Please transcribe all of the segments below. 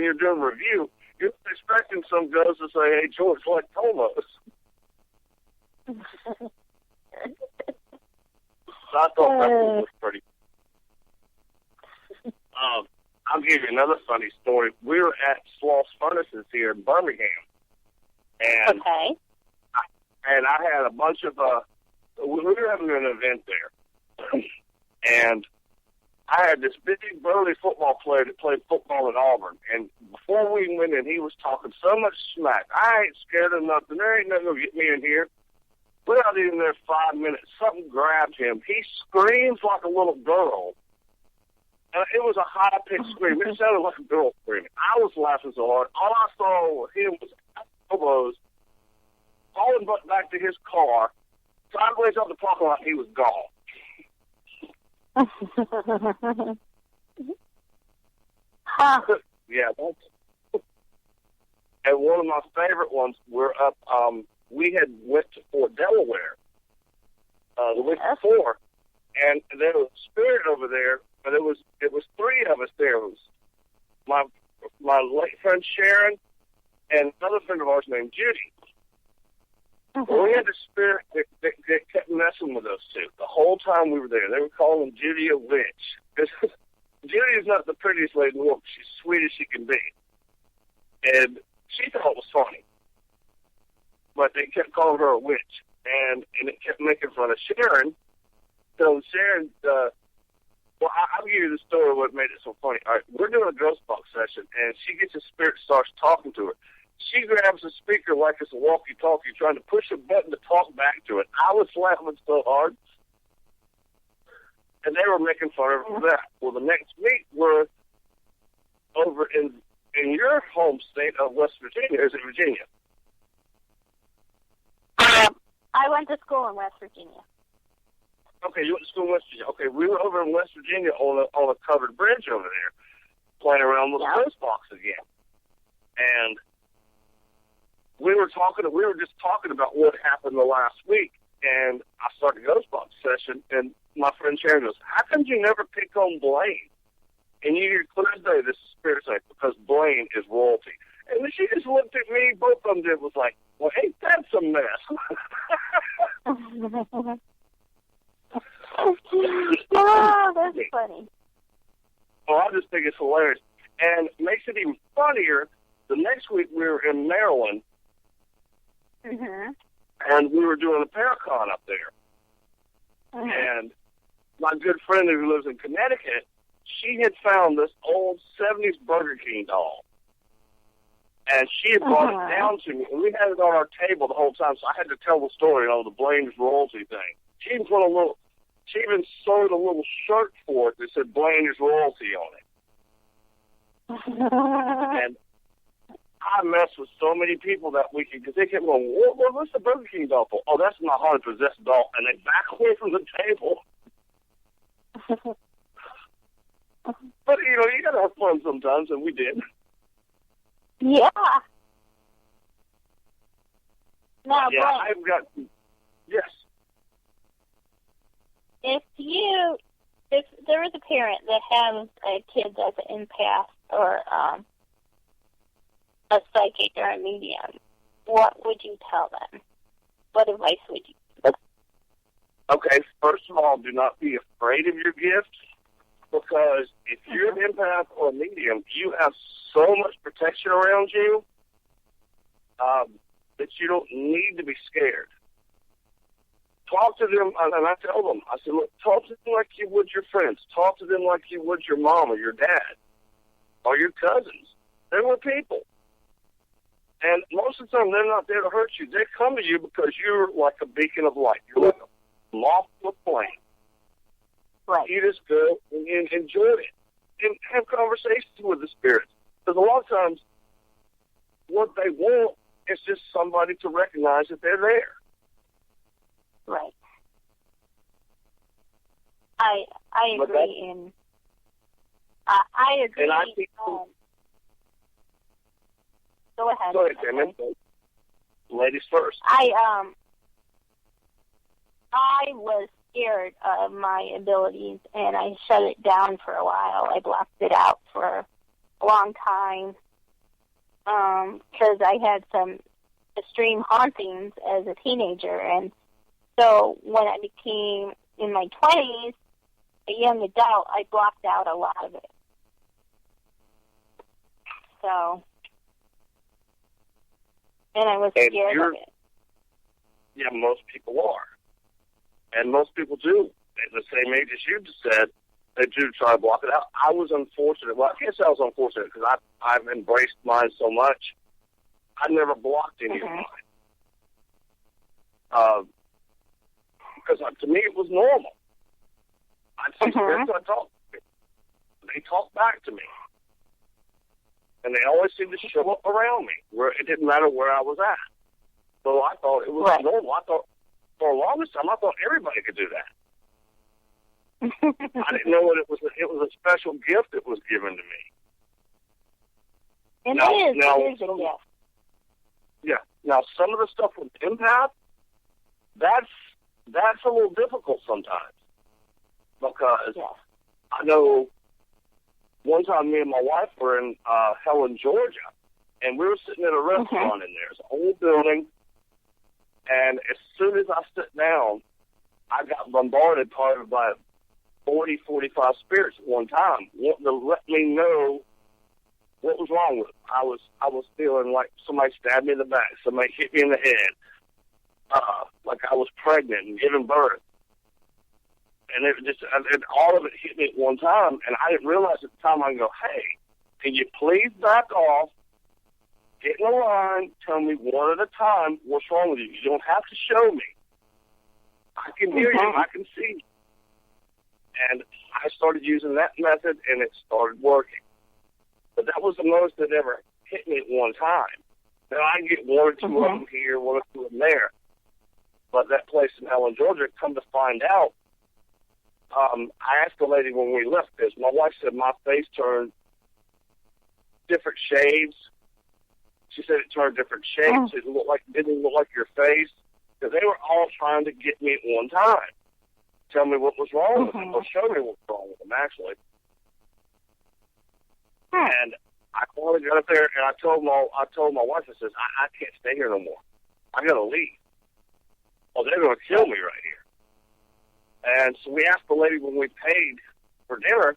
you're doing a review, you're expecting some ghost to say, "Hey, George, like Tomos." So I thought that was pretty. I'll give you another funny story. We were at Sloss Furnaces here in Birmingham, and I had a bunch of we were having an event there, and I had this big burly football player that played football at Auburn, and before we went in, he was talking so much smack. I ain't scared of nothing. There ain't nothing gonna get me in here. We're not even there 5 minutes. Something grabbed him. He screams like a little girl. It was a high-pitched scream. It sounded like a girl screaming. I was laughing so hard. All I saw of him was elbows falling back to his car. Sideways up the parking lot, he was gone. Yeah. And one of my favorite ones, we're up, we had went to Fort Delaware the week before, and there was a spirit over there, but it was three of us there. It was my late friend Sharon and another friend of ours named Judy. Well, we had the spirit that kept messing with us two the whole time we were there. They were calling Judy a witch. Judy is not the prettiest lady in the world. She's sweet as she can be. And she thought it was funny. But they kept calling her a witch. And it kept making fun of Sharon. So Sharon, well, I'll give you the story of what made it so funny. All right, we're doing a ghost box session, and she gets a spirit, starts talking to her. She grabs a speaker like it's a walkie-talkie, trying to push a button to talk back to it. I was laughing so hard. And they were making fun of her for that. Well, the next week, we're over in your home state of West Virginia. Is it Virginia? I went to school in West Virginia. Okay, you went to school in West Virginia. Okay, we were over in West Virginia on a covered bridge over there, playing around with the ghost box again. And we were just talking about what happened the last week, and I started a ghost box session, and my friend Sharon goes, "How come you never pick on Blaine?" And you hear clear as day this spirit say, "Because Blaine is royalty." And then she just looked at me, both of them did, was like, "Well, ain't that some mess?" Oh, that's funny. Well, I just think it's hilarious. And it makes it even funnier, the next week we were in Maryland, and we were doing a Paracon up there. And my good friend who lives in Connecticut, she had found this old 70s Burger King doll. And she had brought it down to me, and we had it on our table the whole time, so I had to tell the story, the Blaine's royalty thing. She even sewed a little shirt for it that said Blaine's royalty on it. And I messed with so many people that weekend because they kept going, what's the Burger King doll for? Oh, that's my haunted possessed doll. And they back away from the table. But, you got to have fun sometimes, and we did. Yeah. Now, yeah, I've got... Yes. If there was a parent that has a kid that's an empath or a psychic or a medium, what would you tell them? What advice would you give? Okay, first of all, do not be afraid of your gifts, because if you're an empath or a medium, you have so much protection around you that you don't need to be scared. Talk to them, and I tell them, I said, look, talk to them like you would your friends. Talk to them like you would your mom or your dad or your cousins. They were people. And most of the time, they're not there to hurt you. They come to you because you're like a beacon of light. You're like a moth to a flame. Right. You just go and enjoy it and have conversations with the spirits. Because a lot of times, what they want is just somebody to recognize that they're there. Right. I agree. I agree. And I think, go ahead. Go ahead, Tim. Ladies first. I was scared of my abilities, and I shut it down for a while. I blocked it out for a long time, because I had some extreme hauntings as a teenager. And so when I became in my 20s, a young adult, I blocked out a lot of it. So, and I was scared of it. Yeah, most people are. And most people do. At the same age as you just said, they do try to block it out. I was unfortunate. Well, I can't say I was unfortunate because I've embraced mine so much. I never blocked any of mine. Because to me it was normal. I'd see spirits, I'd talk to them. They talked back to me. And they always seemed to show up around me, where it didn't matter where I was at. So I thought it was normal. I thought, for the longest time, I thought everybody could do that. I didn't know it was a special gift that was given to me. And it is a gift. Yeah. Now, some of the stuff with empath, that's a little difficult sometimes. Because I know one time me and my wife were in Helen, Georgia, and we were sitting at a restaurant in there. It's an old building, and as soon as I sat down, I got bombarded probably by 40, 45 spirits at one time, wanting to let me know what was wrong with it. I was feeling like somebody stabbed me in the back, somebody hit me in the head, like I was pregnant and giving birth. And all of it hit me at one time, and I didn't realize at the time. I go, hey, can you please back off, get in a line, tell me one at a time what's wrong with you. You don't have to show me. I can hear you. I can see you. And I started using that method, and it started working. But that was the most that ever hit me at one time. Now, I get one or two of them here, one or two of them there. But that place in Helen, Georgia, come to find out, I asked the lady when we left this. My wife said my face turned different shades. She said it turned different shapes. It didn't look like your face. Because they were all trying to get me at one time. Tell me what was wrong with them, or show me what was wrong with them, actually. And I finally got up there, and I told my wife, I says, I can't stay here no more. I got to leave. Oh, they're going to kill me right here. And so we asked the lady when we paid for dinner,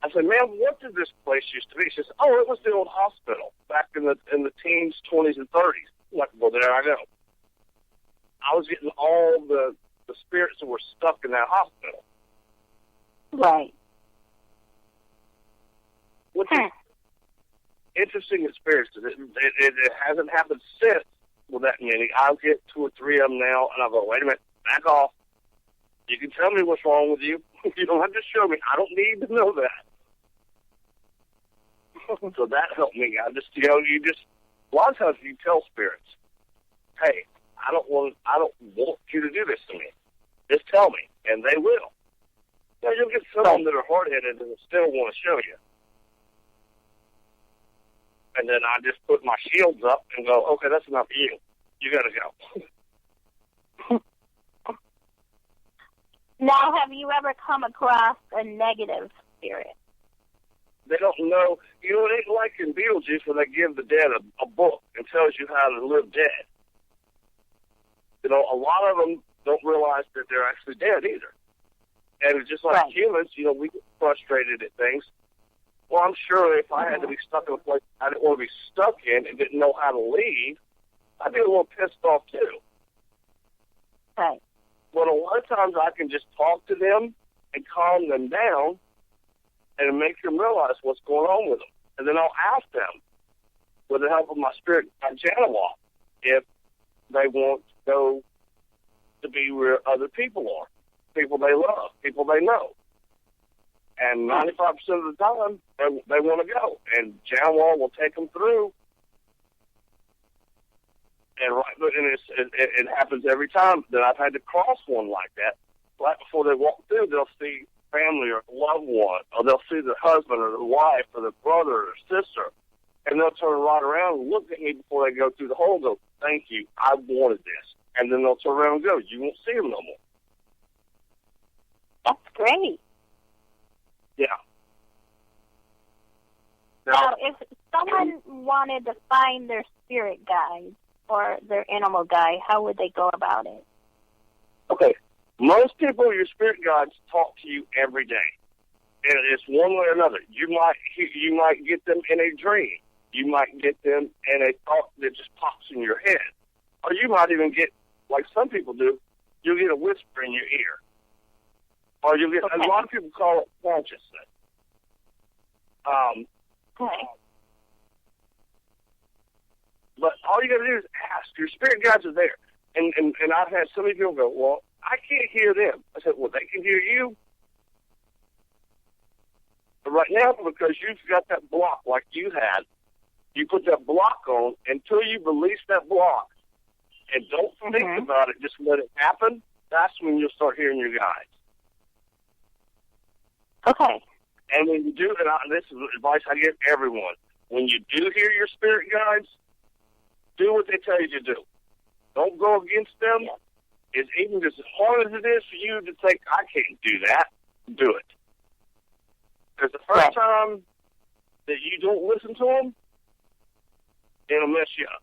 I said, ma'am, what did this place used to be? She said, oh, it was the old hospital back in the teens, 20s, and 30s. Like, well, there I go. I was getting all the spirits that were stuck in that hospital. Right. What's interesting experience is it hasn't happened since with that many. I'll get 2 or 3 of them now, and I'll go, wait a minute, back off. You can tell me what's wrong with you. You don't have to show me. I don't need to know that. So that helped me. A lot of times you tell spirits, hey, I don't want you to do this to me. Just tell me, and they will. Now, you'll get some of them that are hard-headed and still want to show you. And then I just put my shields up and go, okay, that's enough of you. You got to go. Now, have you ever come across a negative spirit? They don't know. You know, it ain't like in Beetlejuice when they give the dead a book and tells you how to live dead. You know, a lot of them don't realize that they're actually dead either. And it's just like humans, you know, we get frustrated at things. Well, I'm sure if I had to be stuck in a place I didn't want to be stuck in and didn't know how to leave, I'd be a little pissed off too. Right. But a lot of times I can just talk to them and calm them down and make them realize what's going on with them. And then I'll ask them, with the help of my spirit Janawa, if they want to go to be where other people are, people they love, people they know. And 95% of the time, they want to go. And Janawa will take them through. And it happens every time that I've had to cross one like that. Right before they walk through, they'll see family or loved one, or they'll see the husband or the wife or the brother or sister, and they'll turn right around and look at me before they go through the hole and go, thank you, I wanted this. And then they'll turn around and go, you won't see them no more. That's great. Yeah. Now, if someone wanted to find their spirit guide or their animal guide, how would they go about it? Okay. Most people, your spirit guides, talk to you every day. And it's one way or another. You might get them in a dream. You might get them in a thought that just pops in your head. Or you might even get, like some people do, you'll get a whisper in your ear. Or you'll get, a lot of people call it consciousness. But all you got to do is ask. Your spirit guides are there. And I've had so many people go, well, I can't hear them. I said, well, they can hear you. But right now, because you've got that block like you had, you put that block on until you release that block and don't think about it, just let it happen. That's when you'll start hearing your guides. Okay. And when you do, and this is advice I give everyone, when you do hear your spirit guides, do what they tell you to do. Don't go against them. Yeah. It's even as hard as it is for you to think, I can't do that, do it. Because the first time that you don't listen to them, it'll mess you up.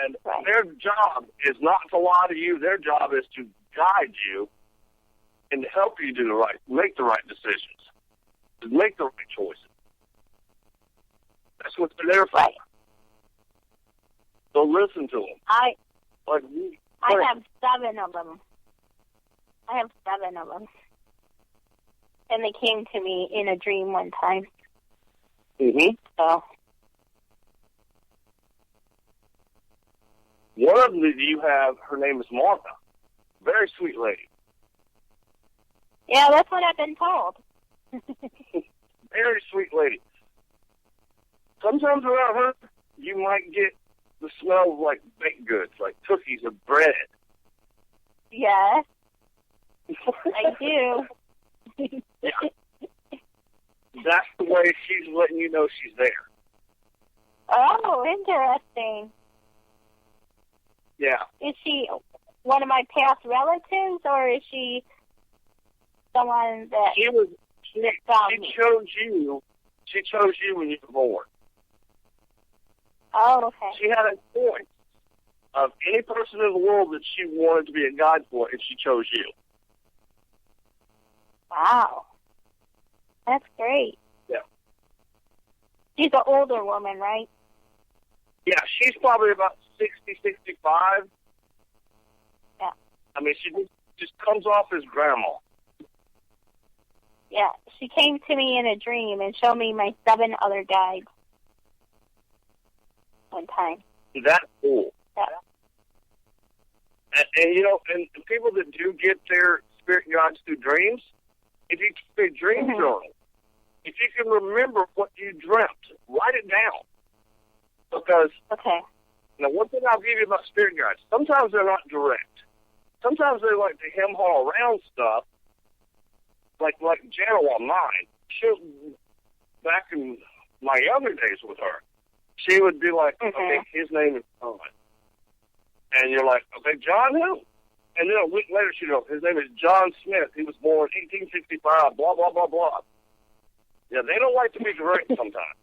And their job is not to lie to you. Their job is to guide you and to help you make the right decisions, to make the right choices. That's what they're there for. So listen to them. I have 7 of them. And they came to me in a dream one time. So. One of them that you have, her name is Martha. Very sweet lady. Yeah, that's what I've been told. Very sweet lady. Sometimes around her, you might get the smell of like baked goods, like cookies or bread. Yes, I do. Yeah. That's the way she's letting you know she's there. Oh, interesting. Yeah. Is she one of my past relatives, or is she someone that she chose you? She chose you when you were born. Oh, okay. She had a choice of any person in the world that she wanted to be a guide for, and she chose you. Wow. That's great. Yeah. She's an older woman, right? Yeah, she's probably about 60, 65. Yeah. I mean, she just comes off as grandma. Yeah, she came to me in a dream and showed me my 7 other guides one time. That's cool. Yeah. And you know, and people that do get their spirit guides through dreams, if you keep a dream journal, if you can remember what you dreamt, write it down. Because, now one thing I'll give you about spirit guides, sometimes they're not direct. Sometimes they like to hem-haw around stuff, like Janet on mine. Back in my younger days with her, she would be like, okay, his name is John. And you're like, okay, John who? And then a week later she'd go, his name is John Smith. He was born 1865, blah, blah, blah, blah. Yeah, they don't like to be direct sometimes.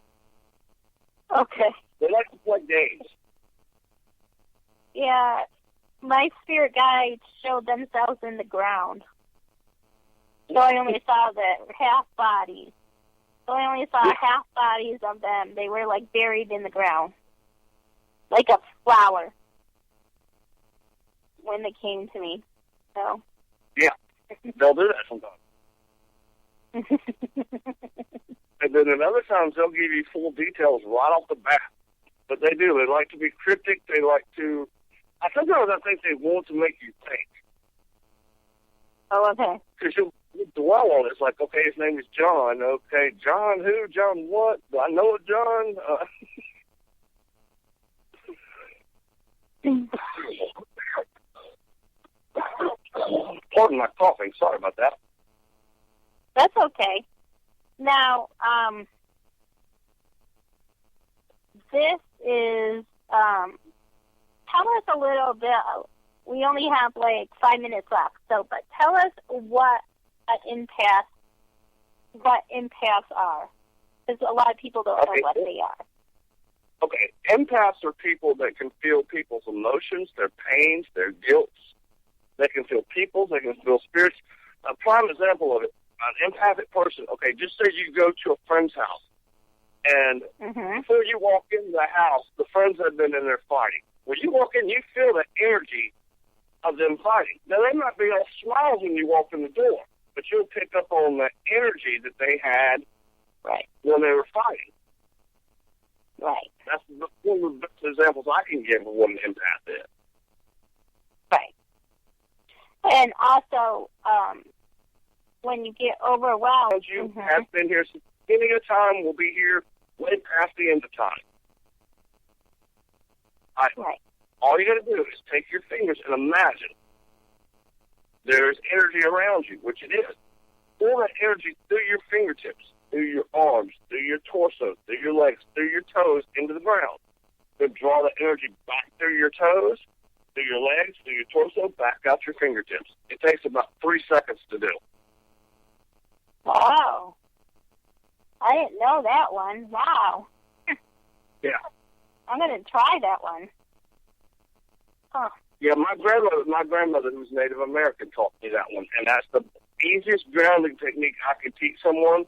Okay. They like to play games. Yeah, my spirit guides showed themselves in the ground. So I only saw the half bodies. So I only saw half bodies of them. They were like buried in the ground. Like a flower. When they came to me. So. Yeah. They'll do that sometimes. And then at other times they'll give you full details right off the bat. But they do. They like to be cryptic. They like to... Sometimes I think they want to make you think. Oh, okay. Because you'll dwell on it. It's like, okay, his name is John. Okay, John who? John what? Do I know a John? Pardon my coughing. Sorry about that. That's okay. Now, this is, tell us a little bit, we only have like 5 minutes left, so, but tell us what empaths are. Because a lot of people don't know what they are. Okay, empaths are people that can feel people's emotions, their pains, their guilts. They can feel people's, they can feel spirits. A prime example of it, an empathic person, okay, just say you go to a friend's house, and before you walk into the house, the friends have been in there fighting. When you walk in, you feel the energy of them fighting. Now, they might be all smiles when you walk in the door, but you'll pick up on the energy that they had when they were fighting. Right. That's one of the best examples I can give of what an empath is. Right. And also, when you get overwhelmed... You have been here since the beginning of time. We'll be here way past the end of time. Right. All you got to do is take your fingers and imagine there's energy around you, which it is. Pull that energy through your fingertips, through your arms, through your torso, through your legs, through your toes, into the ground. Then draw the energy back through your toes, through your legs, through your torso, back out your fingertips. It takes about 3 seconds to do. Wow. I didn't know that one. Wow. Yeah. I'm going to try that one. Huh. Yeah, my grandmother, who's Native American, taught me that one, and that's the easiest grounding technique I can teach someone.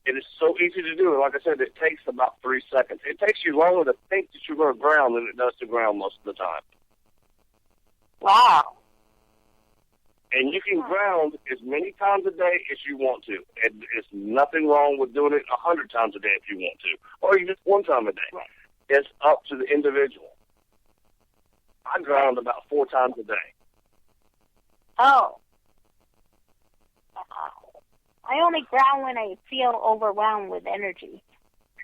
It is so easy to do, and like I said, it takes about 3 seconds. It takes you longer to think that you're going to ground than it does to ground most of the time. Wow. And you can ground as many times a day as you want to. And there's nothing wrong with doing it 100 times a day if you want to, or even 1 time a day. Right. It's up to the individual. I ground about 4 times a day. Oh. I only ground when I feel overwhelmed with energy.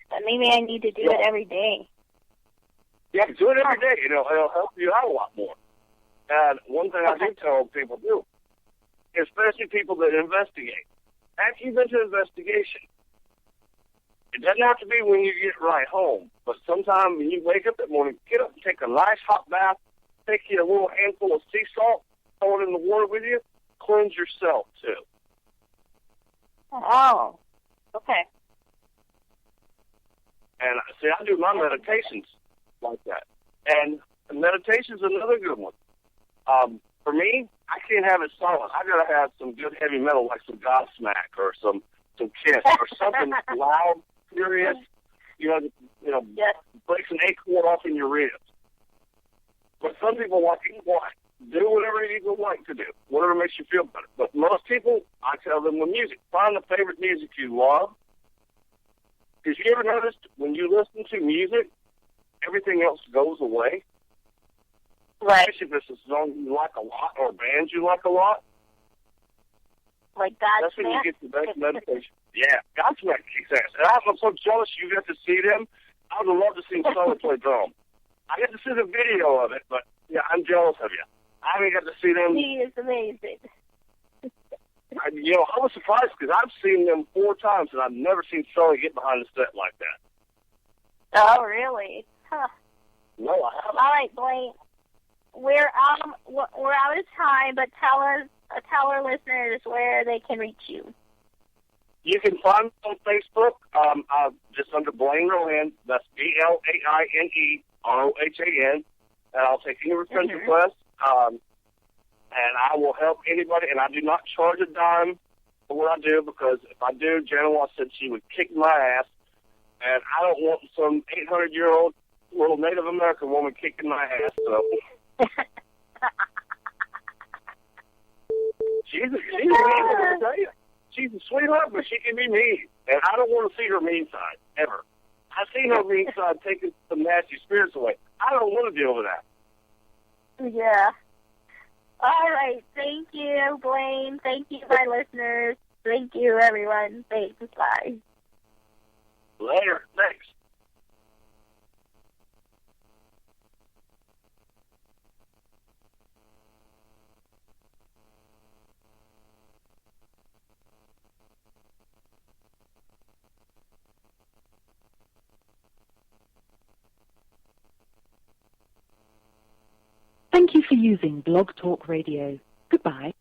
But maybe I need to do it every day. Yeah, do it every day. It'll help you out a lot more. And one thing I do tell people do, especially people that investigate, after you've been to investigation, it doesn't have to be when you get right home, but sometime when you wake up that morning, get up and take a nice hot bath, take you a little handful of sea salt, throw it in the water with you, cleanse yourself too. Oh, okay. And see, I do my meditations like that. And meditation's another good one. For me, I can't have it silent. I gotta have some good heavy metal, like some Godsmack or some Kiss or something loud, furious. Yes. Breaks an acorn off in your ribs. But some people like it quiet. Do whatever you like to do, whatever makes you feel better. But most people, I tell them with music, find the favorite music you love. Because you ever noticed when you listen to music, everything else goes away? Right. Especially if it's a song you like a lot or a band you like a lot. Like Godsmack? That's when you get the best meditation. Yeah, Godsmack kicks ass. And I'm so jealous you got to see them. I would love to see someone play drum. I got to see the video of it, but yeah, I'm jealous of you. I haven't got to see them. He is amazing. I was surprised because I've seen them 4 times, and I've never seen Sully get behind the set like that. Oh, really? Huh. No, I haven't. All right, Blaine. We're out of time, but tell our listeners where they can reach you. You can find me on Facebook, just under Blaine Rohan. That's BLAINE ROHAN, and I'll take any friend requests. And I will help anybody, and I do not charge a dime for what I do, because if I do, Janet said she would kick my ass, and I don't want some 800-year-old little Native American woman kicking my ass, so... She's a mean woman, I tell you. She's a sweetheart, but she can be mean, and I don't want to see her mean side, ever. I've seen her mean side taking some nasty spirits away. I don't want to deal with that. Yeah. All right. Thank you, Blaine. Thank you, my listeners. Thank you, everyone. Thanks. Bye. Later. Thanks. Thank you for using Blog Talk Radio. Goodbye.